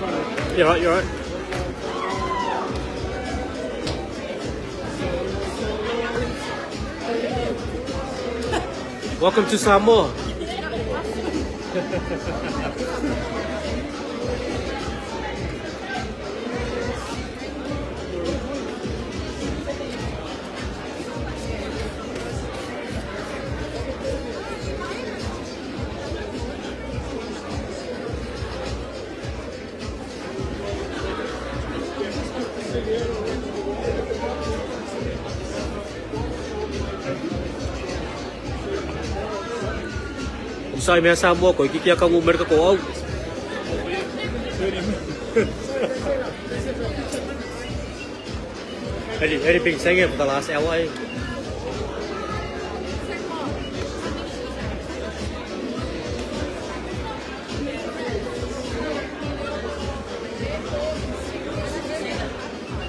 You're right, you're right. Welcome to Samoa. Sai mea Samoa ko iki kia ka ngumer ka ko au. Eddie been saying it for the last hour.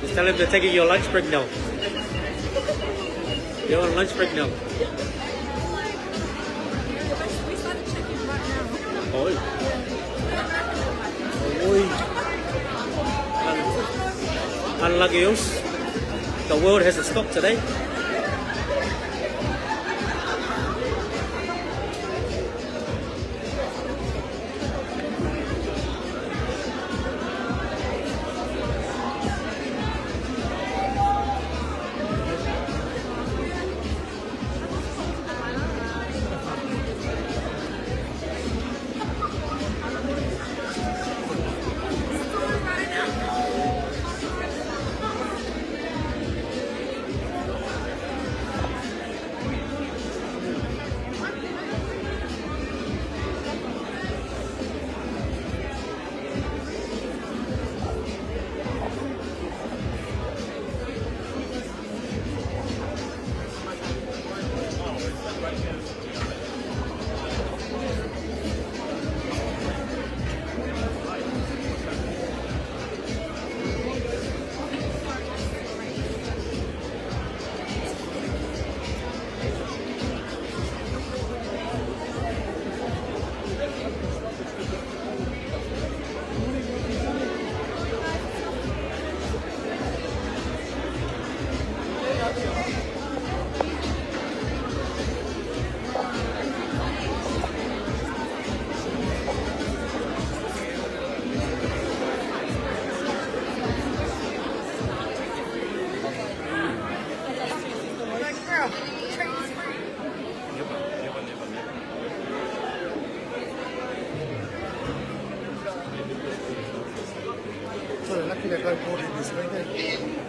Just tell him they're taking your lunch break now. You're on lunch break now. Oi. Oi. Unlucky us. The world has to stop today.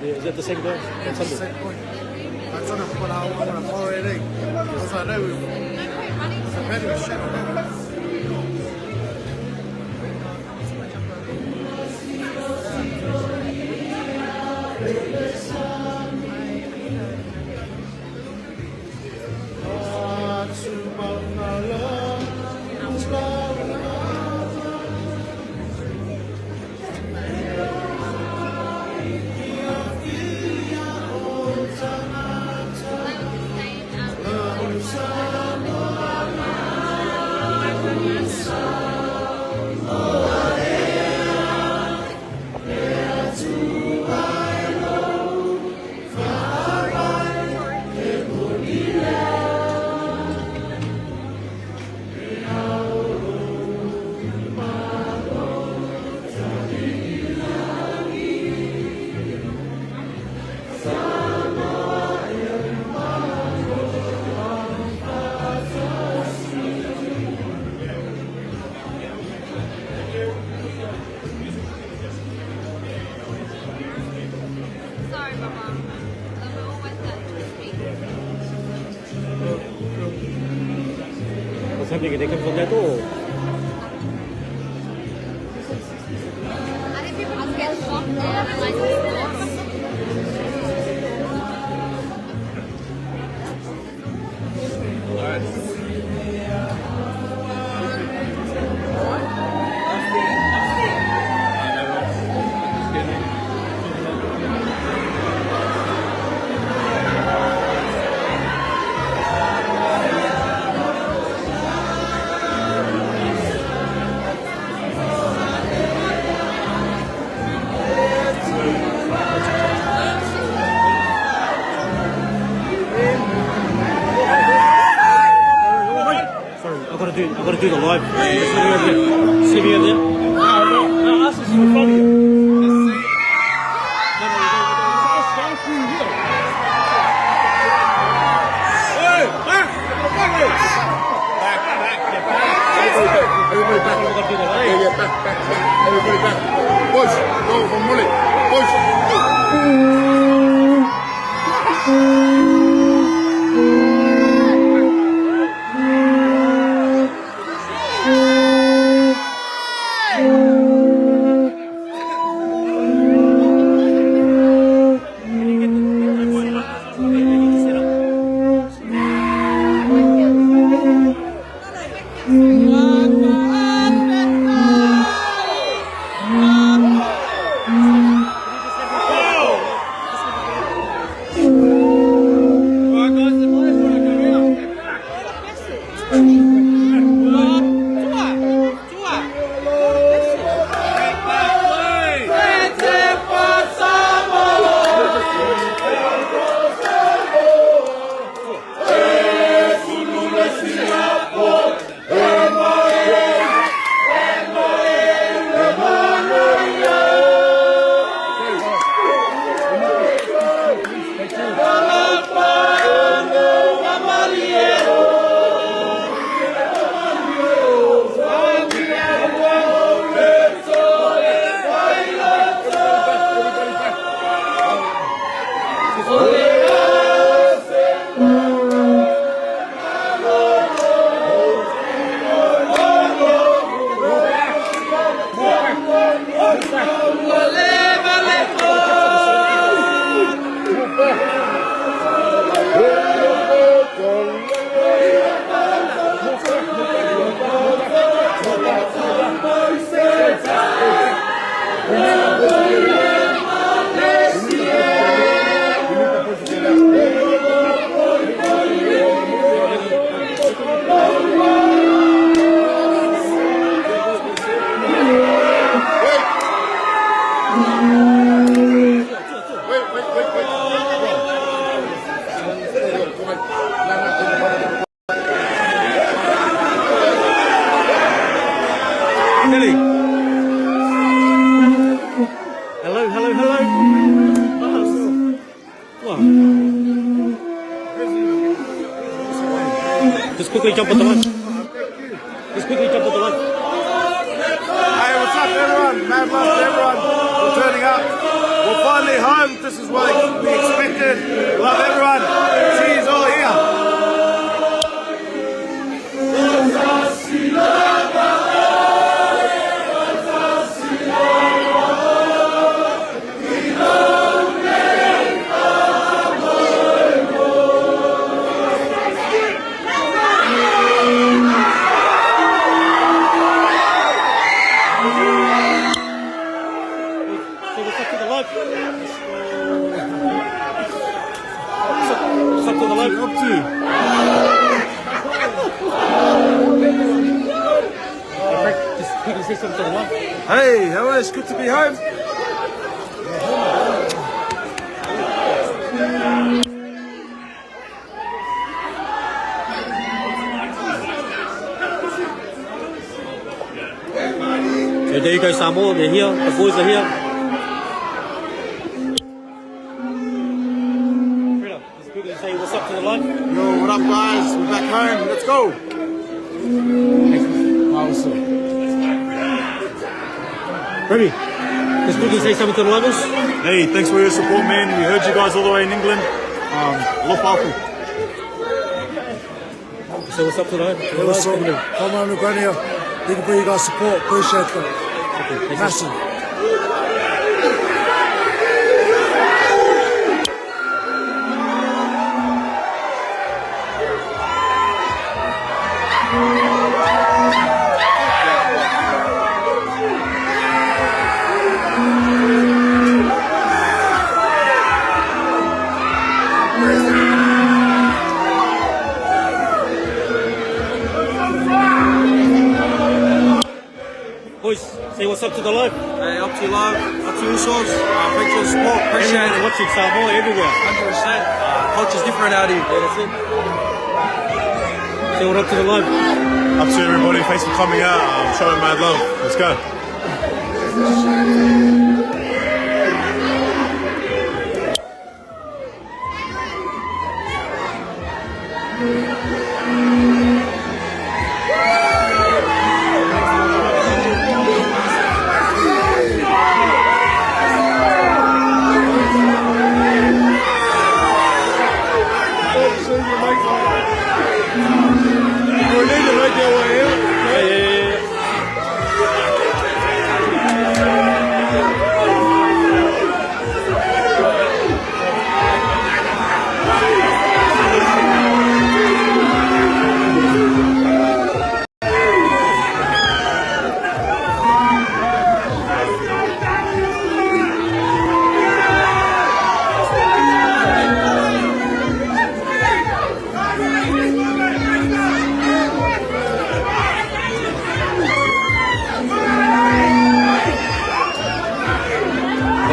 Is that the same guy? It's the same point. I'm trying to put out one of already. Because I know it's a very shit. Sabi kita kan from tu. I think people must get shocked there and like do the live. See me over there. No, ask us in front of you. Everybody back. Yeah, back. Everybody back. Push. Go from mullet. Push. Nelly. Hello. What? Just quickly jump on the line. Hey, what's up, everyone? Mad love to everyone for turning up. We're finally home. This is what we expected. Love everyone. See you all here. Hey, how is it? Good to be home. So there you go, Samoa. They're here. The boys are here. Just quickly say what's up to the line. Yo, what up, guys? We're back home. Let's go. Awesome. Remy, just quickly say something to the locals. Hey, thanks for your support, man. We heard you guys all the way in England. Lopaku. So what's up to the line? What's up? Come on, Ukraine. Thank you for your guys' support. Appreciate that. Okay, Massive. Boys, say what's up to the live. Hey, up to you live, up to you shows. Thanks for the support, appreciate Everyone it. watching Samoa everywhere. 100%. Culture's different out here. Yeah, that's it. Say what up to the live. Up to everybody, thanks for coming out. I'm showing mad love. Let's go.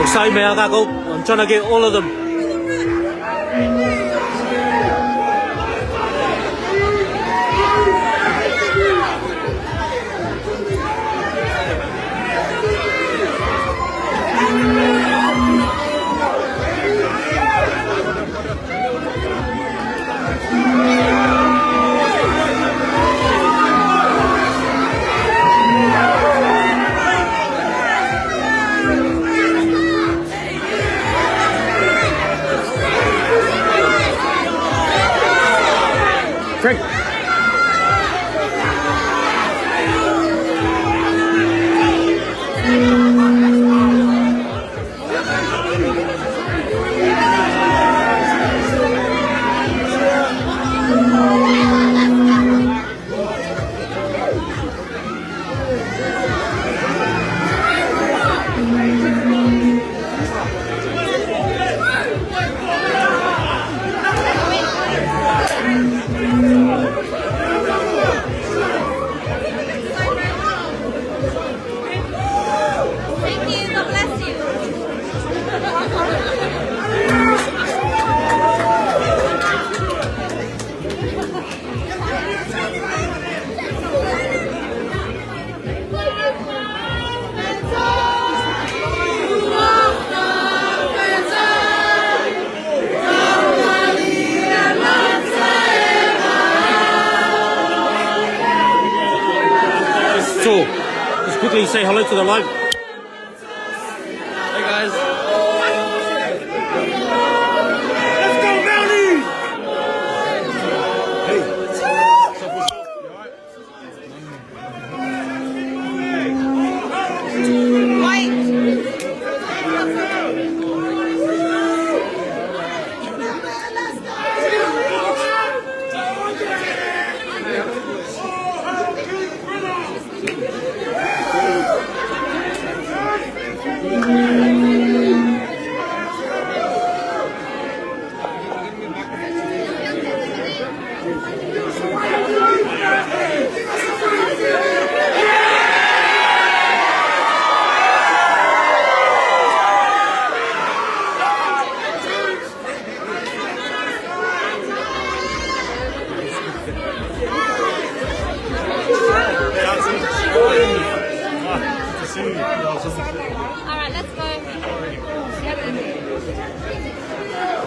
Excited me, I'm trying to get all of them. Frank. So, just quickly say hello to the live. Hey guys. Let's go, Mounties! Alright, let's go.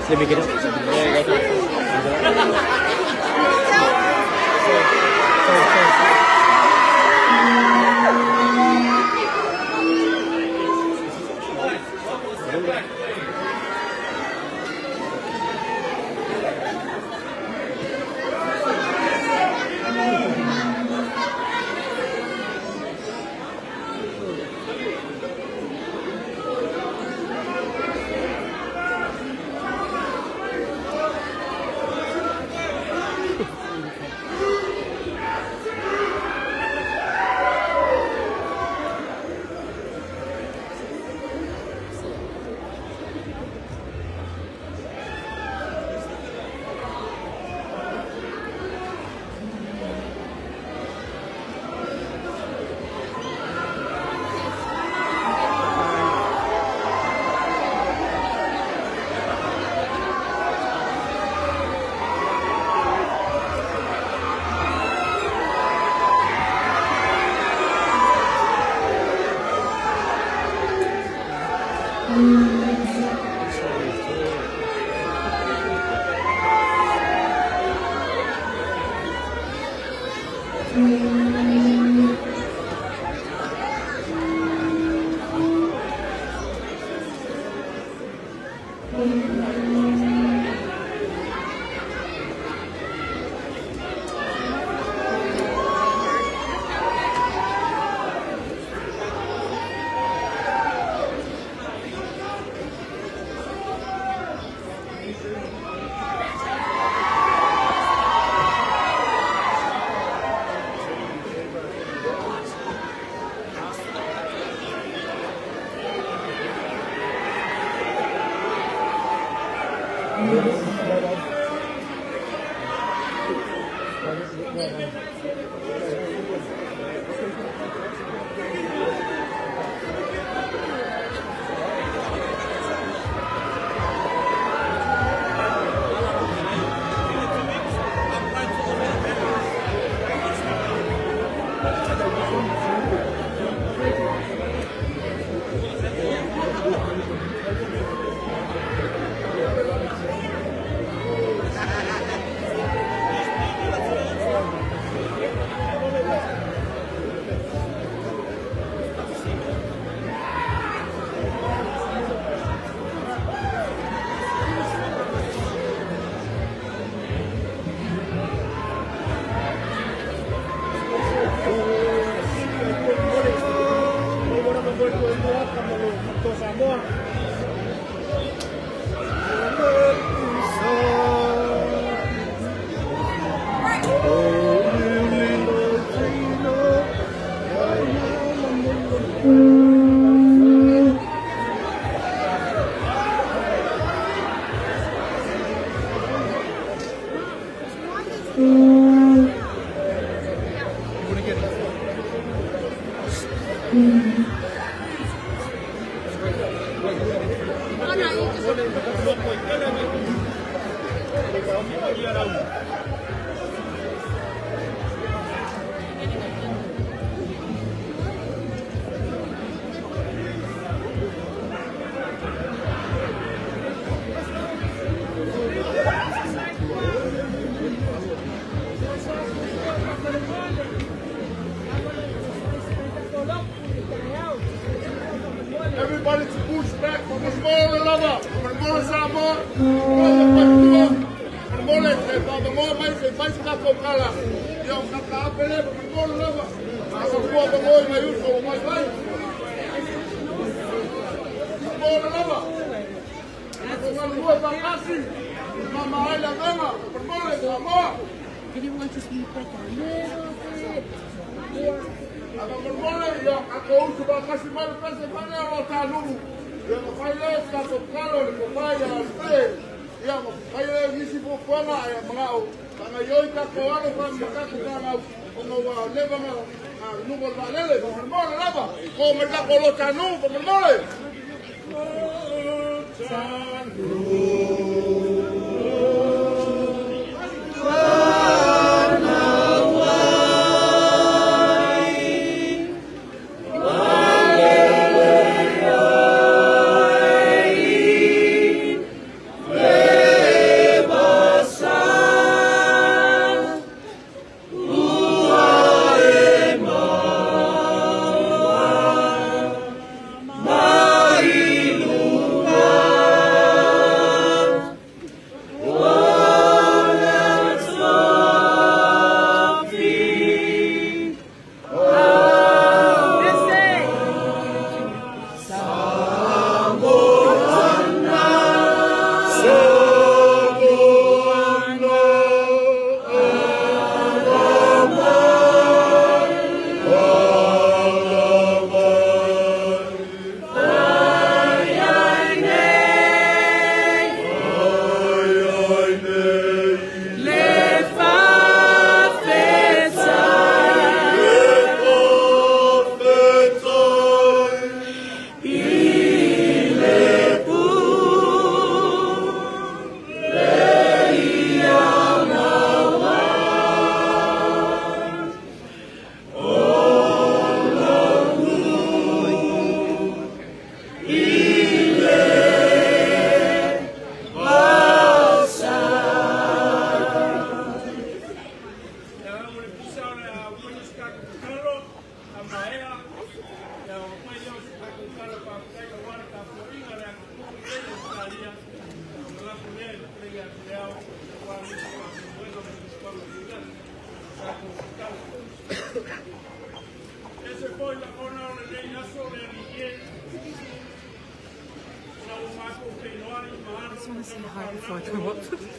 Let me get it. Toa Samoa. Everybody to push back from the smaller level, from the Toa Samoa, from the more mais faz capocala, e o capapele from the smaller level. Asa kuwa bangoi mai uso mai vai. Smaller level. Asa kuwa bakasi, mama ala gama, from the Samoa. Did you want to speak like a little bit? Ako mole yo ako uso bakasi mai pese pane o talu. Yo fai esta capocala le fai al tre. Ia mo fai nisi po fama ya mangao. Tanga yoi ka koalo fa mi ka tanga o no wa leva ma no wa valele ko mole lava. Ko me ka ko lo tanu ko mole. just want to say hi before I go up.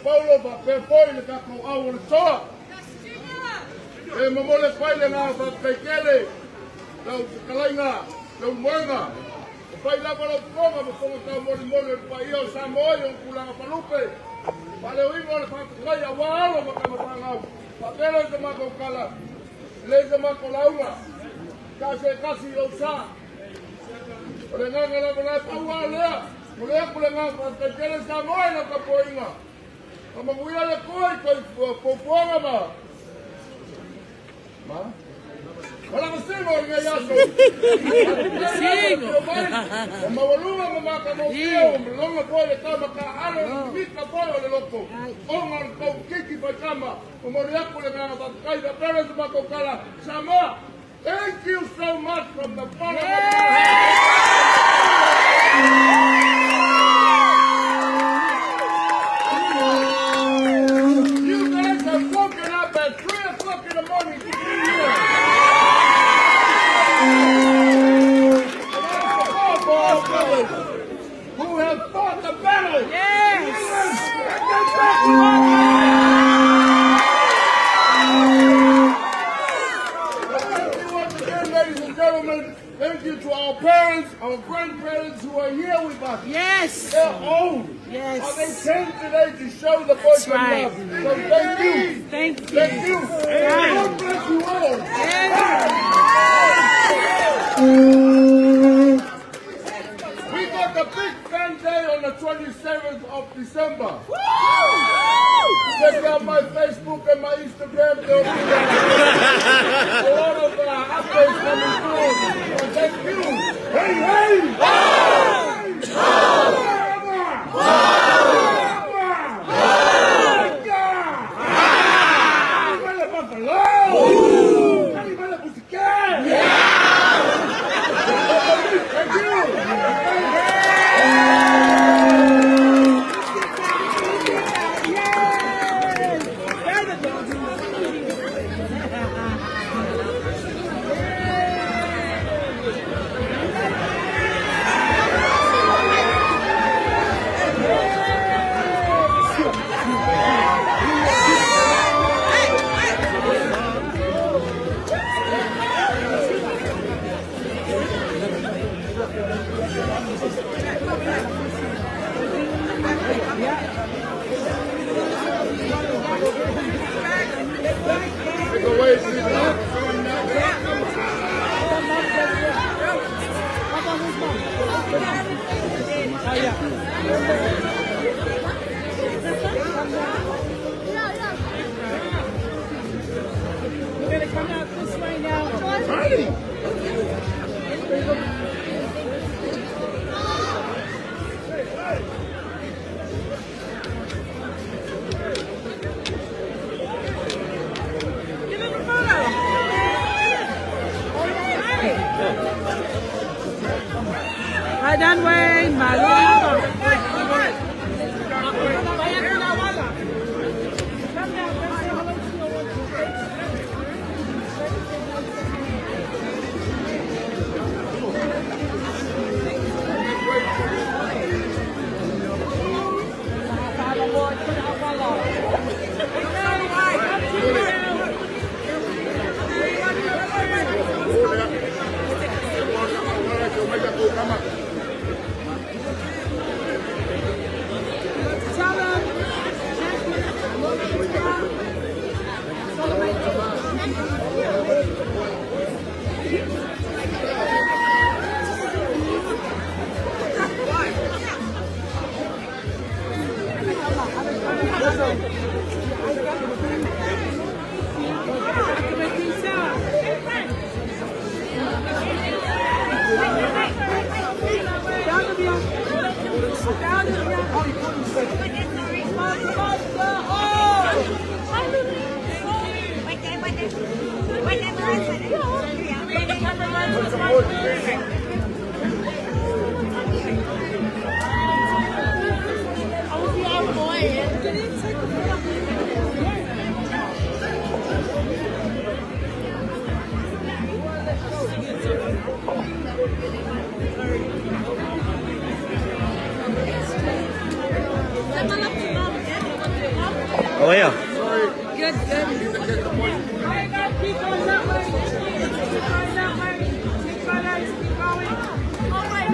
Paulo va per poi le capo a un toa. E mamole fai le na fa pekele. Lau kalainga, lau moenga. Fai la para ponga mo ponga ta mo mo pa Toa Samoa yo kula palupe. Pale wingo le pakai a walo makamapangau. Papelo se makokala. Le se makolaunga. Kasi o sa. Ole nganga la kona paua lea. Mulea kule nganga pakai sa moe na kapoinga. Kama muia le koi poponga ma. Ma? Wala masimo nga yaso. Sigo. Mawalunga mamakanokia, mlonga pole kama kaalo, mika pole wale loko. Onga kau kiki pa kama, umoriaku le ngana bakai, the parents of Makokala. Samoa, thank you so much from the bottom of my heart. You guys have woken up at 3 o'clock in the morning to be here. Who have fought the battle? Yes! Thank you once again, ladies and gentlemen. Thank you to our parents, our grandparents who are here with us. Yes! They're old. Yes. But they came today to show the voice of right. love. So thank you. Thank you. Thank you. God bless you all. We got the big fan day on the 27th of December. Check out my Facebook and my Instagram. There'll be a lot of updates coming through. So thank you. Hey, hey! We're gonna come out this way now. Hi, Dan Wayne. Oh yeah. Good, good. Keep going that way. Keep going that way. Keep going. Keep going. Oh, wait.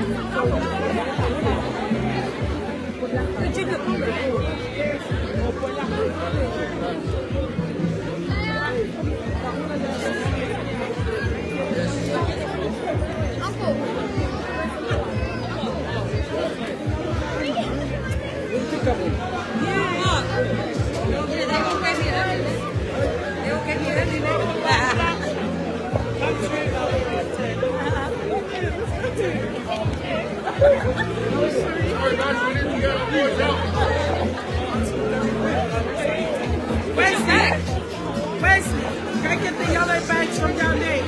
Wesley, go get the yellow bags from down there.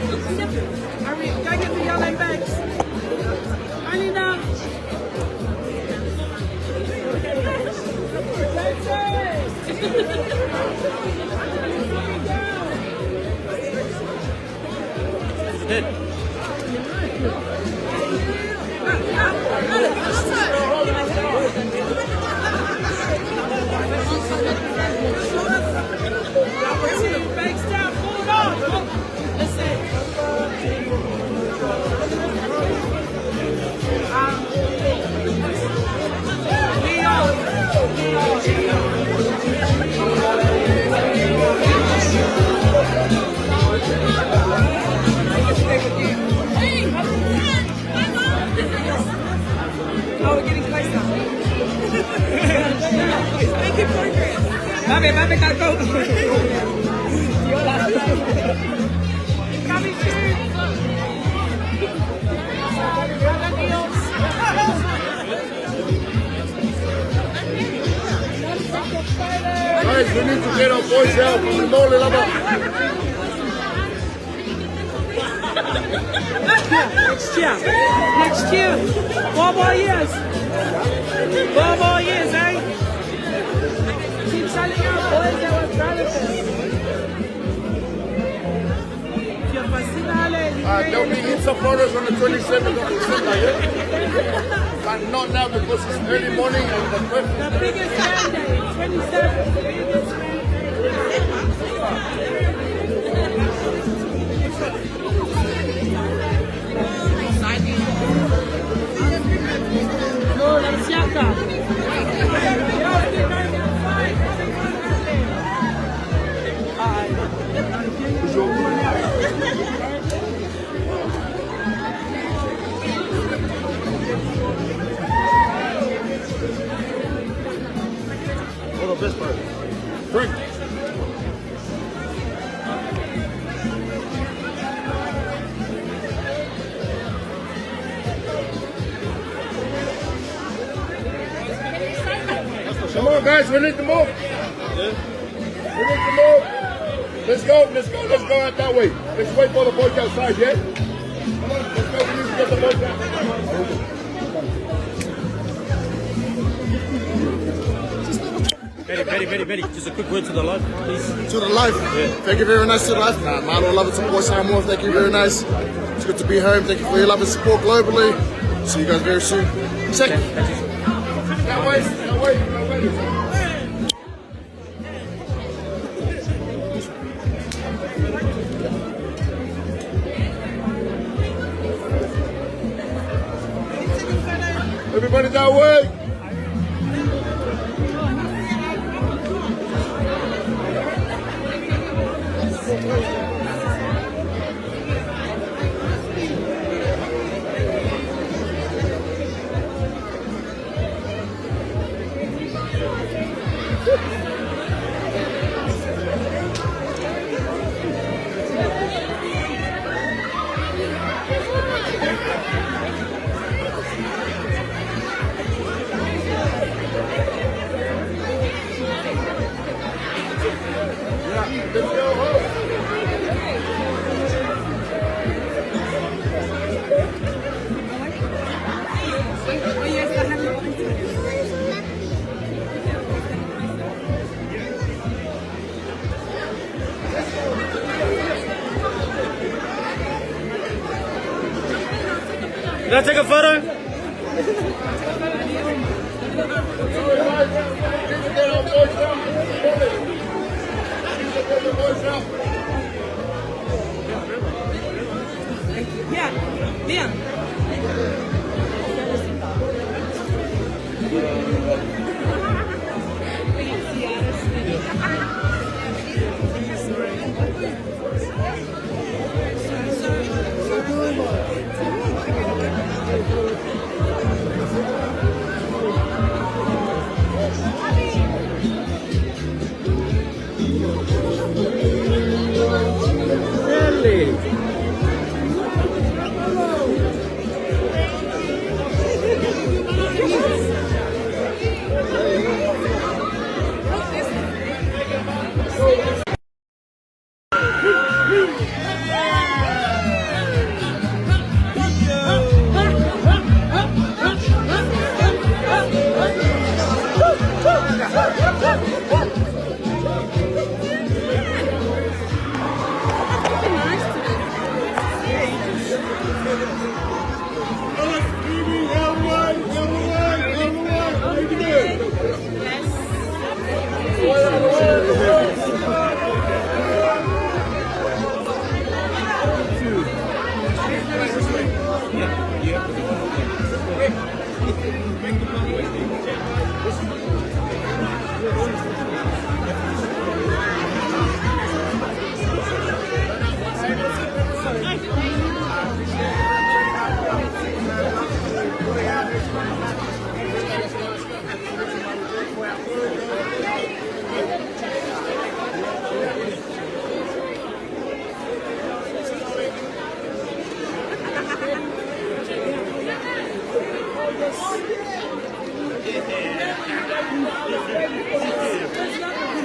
Hurry, go get the yellow bags. Anina. Bags down, pull it on. Listen. Oh, we're getting closer. Making progress. Mami, gotta go. Coming soon. Guys, we need to get our boys out from the mole level. Next year. 4 more years. 4 more years, eh? Keep selling out boys that were relevant. There'll be Insta photos on the 27th of December, yeah? But not now because it's early morning and the The biggest fan day, 27th, the biggest fan day. No, la siaka. Hold the best part. Frank. Come on, guys, we need to move. We need to move. Let's go out that way. Let's wait for the boys outside, yeah? Come on, let's go. We need to get the boys out. Very. Just a quick word to the live, please. To the life. Yeah. Thank you very nice to the life. Milo, love it, Toa Samoa. Thank you very nice. It's good to be home. Thank you for your love and support globally. See you guys very soon. Check. That way. Everybody that way. Can I take a photo? Yeah. Really?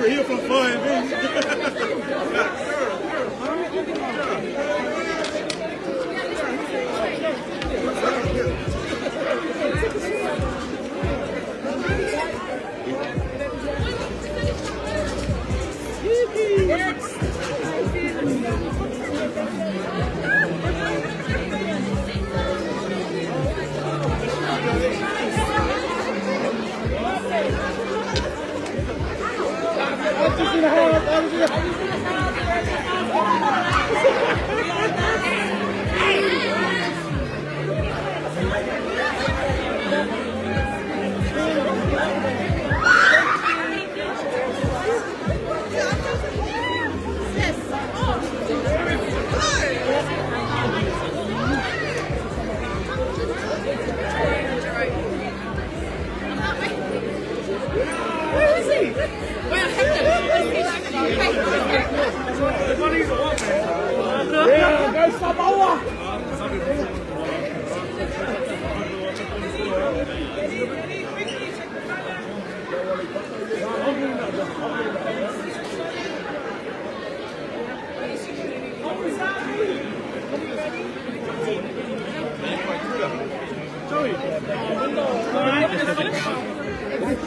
We're here for fun, man. Go Samoa!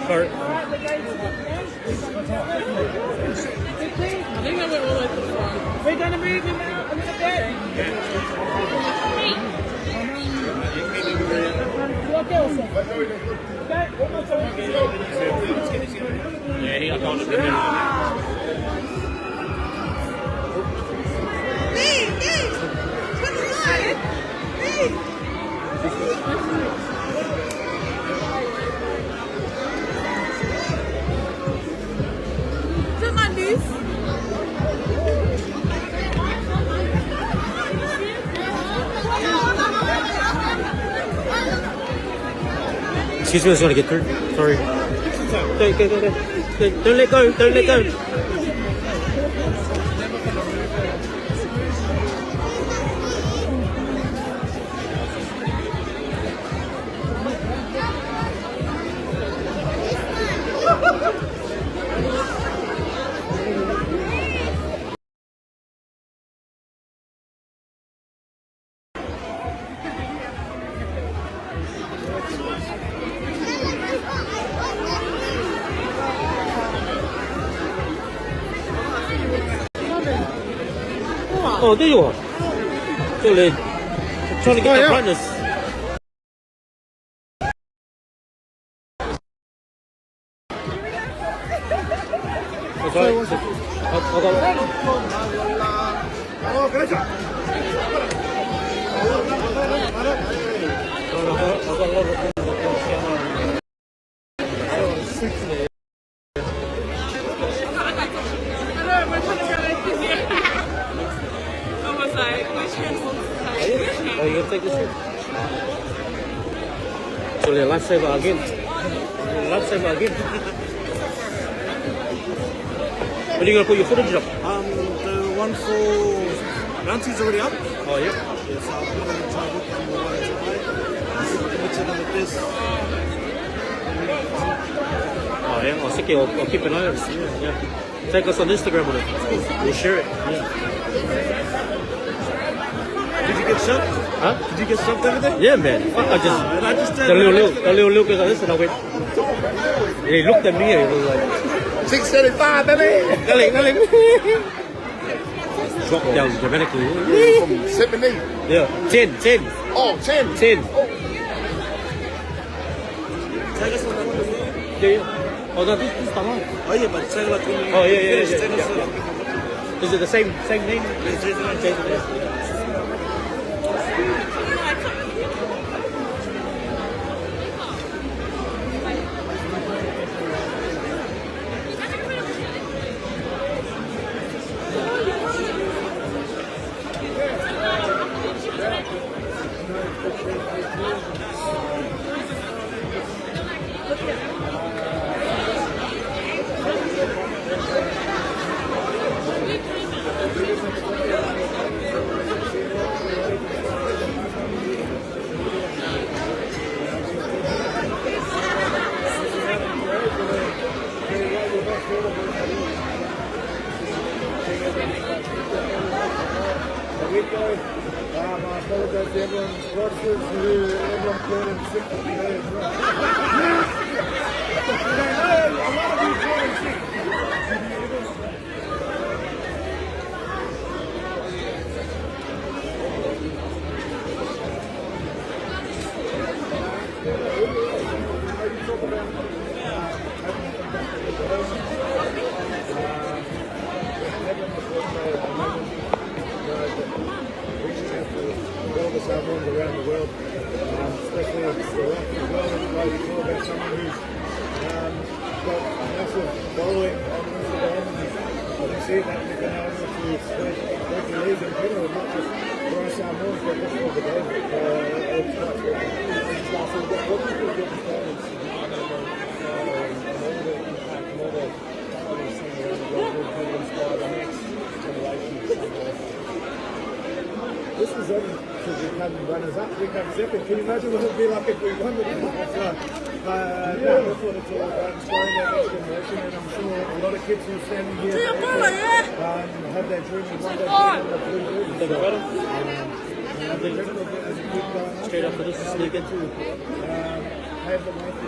Sorry. I think I went all the way to the front. We're gonna move him out a little bit. What else? Yeah, he got caught up in there. Excuse me, I just want to get through. Sorry. Don't let go. Don't let go. Oh, there you are. Really, trying to get the brightness. That's right. Oh, you gonna take this one? So the lifesaver again. Lifesaver again. When are you gonna put your footage up? The one for Ranti's already up. Oh yeah. Yes, I'm gonna try to book on the one tonight. With this. Oh yeah. Oh, okay. I'll keep an eye on it. Yeah. Take us on Instagram on it. We'll share it. Yeah. Did you get shot? Huh? Did you get shot over there? Yeah, man. Fuck, I just the little look at this and I went. He looked at me and he was like 635, baby. Dale. Dropped down dramatically. From 70. Yeah. 10. Oh, 10. 10. Take us on that one as well. Yeah. Oh, no, this is Tamar. Oh yeah, but say like when you Oh, yeah. finish, take us on. Is it the same name? Jason. Samoans around the world, especially the rock as well. Like you talk about someone who's got a massive following on Instagram. You can see that they've been able to spread the league in general, not just for us Samoans, but just for the game. It's quite good. What do you think your performance and all the impact and all the things around the world will inspire the next generation? This is only because we come runners-up, we come second. Can you imagine what it would be like if we won the game? That's what it's all about, inspiring that next generation, and I'm sure a lot of kids who are standing here have that dream of one day being the blue jersey. Take a photo. Straight after this is sneak into. Have the life to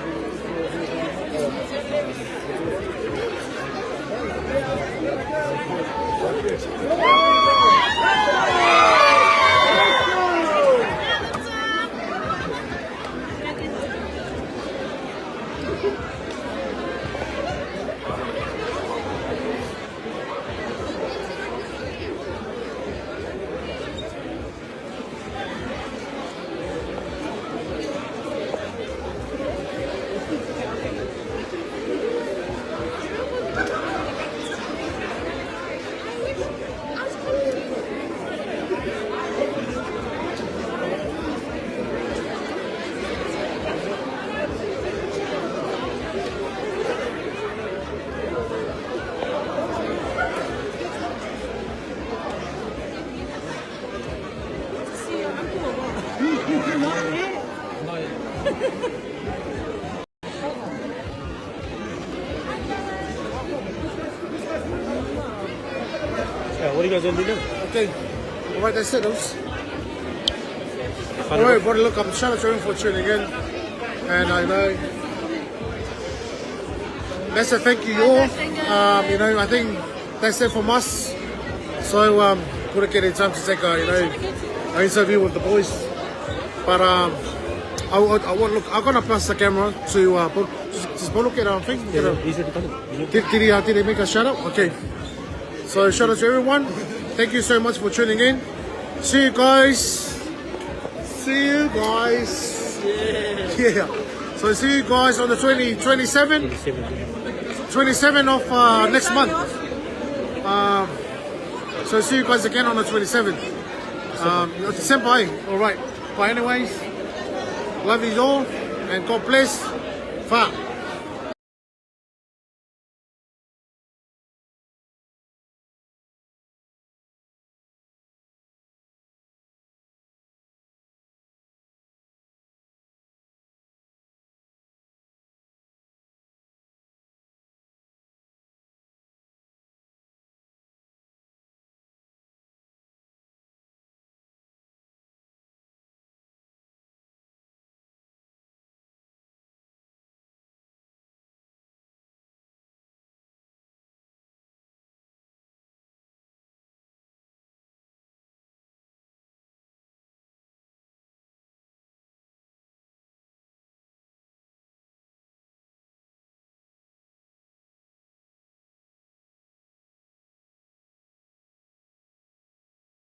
What are you guys gonna do now? Okay. Alright, that's it. Alright, everybody, look, I'm shout out to everyone for tuning in. And I know that's a thank you all. You know, I think that's it from us. So couldn't get any time to take an interview with the boys. But I want look. I'm gonna pass the camera to just look at our thing. Did he make a shout out? Okay. So shout out to everyone. Thank you so much for tuning in. See you guys. Yeah. So see you guys on the 27th of next month. So see you guys again on the 27th. December. All right. But anyways, love you all and God bless. Fa.